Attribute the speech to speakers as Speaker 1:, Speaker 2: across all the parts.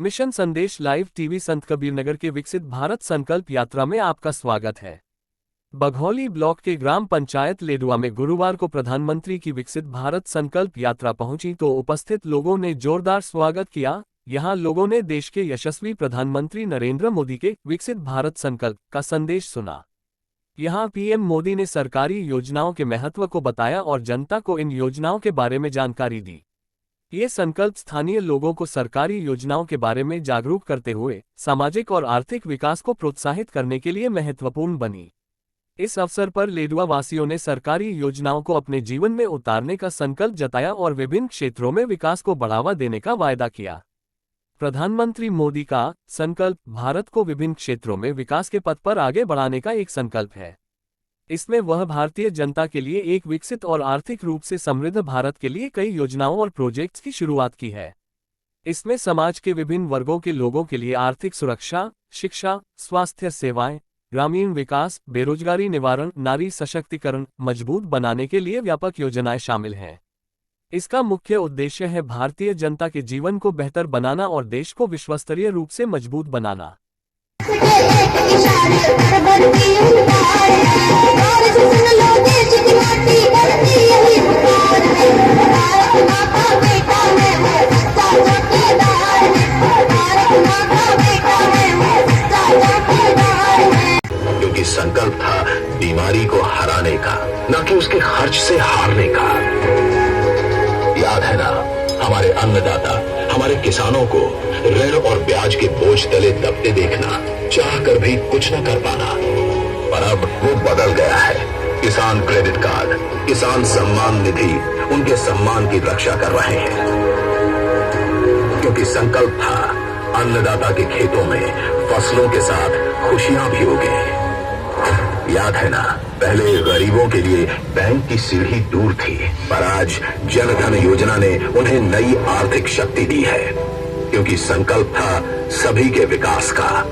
Speaker 1: Mission संदेश live TV Sant Kabirnagar के विकसित भारत संकल्प यात्रा में आपका स्वागत है। बघौली ब्लॉक के ग्राम पंचायत लेडुआ में गुरुवार को प्रधानमंत्री की विकसित भारत संकल्प यात्रा पहुंची तो उपस्थित लोगों ने जोरदार स्वागत किया। यहां लोगों ने देश के यशस्वी प्रधानमंत्री नरेंद्र मोदी के विकसित भारत संकल्प का संदेश सुना। यहां पीएम मोदी ने सरकारी योजनाओं के महत्व को बताया और जनता को इन योजनाओं के बारे में जानकारी दी। ये संकल्प स्थानीय लोगों को सरकारी योजनाओं के बारे में जागरूक करते हुए सामाजिक और आर्थिक विकास को प्रोत्साहित करने के लिए महत्वपूर्ण बनी। इस अवसर पर लेडुआ वासियों ने सरकारी योजनाओं को अपने जीवन में उतारने का संकल्प जताया और विभिन्न क्षेत्रों में विकास को बढ़ावा देने का वायदा किया। प्रधानमंत्री मोदी का संकल्प भारत को विभिन्न क्षेत्रों में विकास के पथ पर आगे बढ़ाने का एक संकल्प है। इसमें वह भारतीय जनता के लिए एक विकसित और आर्थिक रूप से समृद्ध भारत के लिए कई योजनाओं और प्रोजेक्ट्स की शुरुआत की है। इसमें समाज के विभिन्न वर्गों के लोगों के लिए आर्थिक सुरक्षा, शिक्षा, स्वास्थ्य सेवाएं, ग्रामीण विकास, बेरोजगारी निवारण, नारी सशक्तिकरण मजबूत बनाने के लिए व्यापक योजनाएं शामिल हैं। इसका मुख्य उद्देश्य है भारतीय जनता के जीवन को बेहतर बनाना और देश को विश्वस्तरीय रूप से मजबूत बनाना।
Speaker 2: क्योंकि संकल्प था बीमारी को हराने का, न कि उसके खर्च से हारने का। याद है ना, हमारे अन्नदाता, हमारे किसानों को ऋण और ब्याज के बोझ तले दबते देखना, चाह कर भी कुछ न कर पाना। पर अब वो बदल गया है। किसान क्रेडिट कार्ड, किसान सम्मान निधि उनके सम्मान की रक्षा कर रहे हैं। क्योंकि संकल्प था अन्नदाता के खेतों में फसलों के साथ खुशियां भी उगे। याद है ना, पहले गरीबों के लिए बैंक की सीढ़ी दूर थी, पर आज जन धन योजना ने उन्हें नई आर्थिक शक्ति दी है। क्योंकि संकल्प था सभी के विकास का।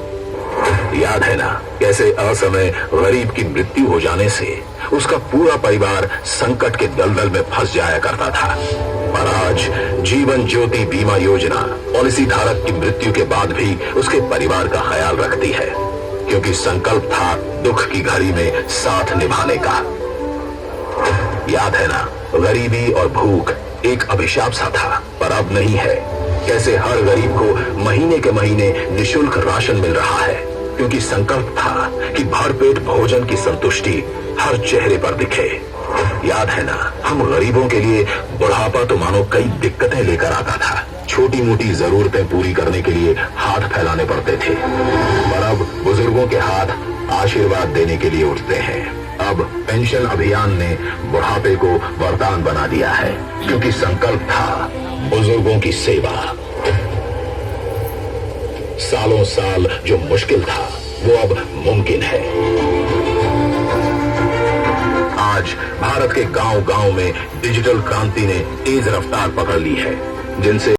Speaker 2: याद है ना, कैसे असमय गरीब की मृत्यु हो जाने से उसका पूरा परिवार संकट के दलदल में फंस जाया करता था, पर आज जीवन ज्योति बीमा योजना पॉलिसी धारक की मृत्यु के बाद भी उसके परिवार का ख्याल रखती है। क्योंकि संकल्प था दुख की घड़ी में साथ निभाने का। याद है ना, गरीबी और भूख एक अभिशाप सा था, पर अब नहीं है। कैसे हर गरीब को महीने के महीने निशुल्क राशन मिल रहा है। क्योंकि संकल्प था कि भरपेट भोजन की संतुष्टि हर चेहरे पर दिखे। याद है ना, हम गरीबों के लिए बुढ़ापा तो मानो कई दिक्कतें लेकर आता था। छोटी मोटी जरूरतें पूरी करने के लिए हाथ फैलाने पड़ते थे, पर अब बुजुर्गों के हाथ आशीर्वाद देने के लिए उठते हैं। अब पेंशन अभियान ने बुढ़ापे को वरदान बना दिया है। क्योंकि संकल्प था बुजुर्गों की सेवा। सालों साल जो मुश्किल था वो अब मुमकिन है। आज भारत के गांव-गांव में डिजिटल क्रांति ने तेज रफ्तार पकड़ ली है, जिनसे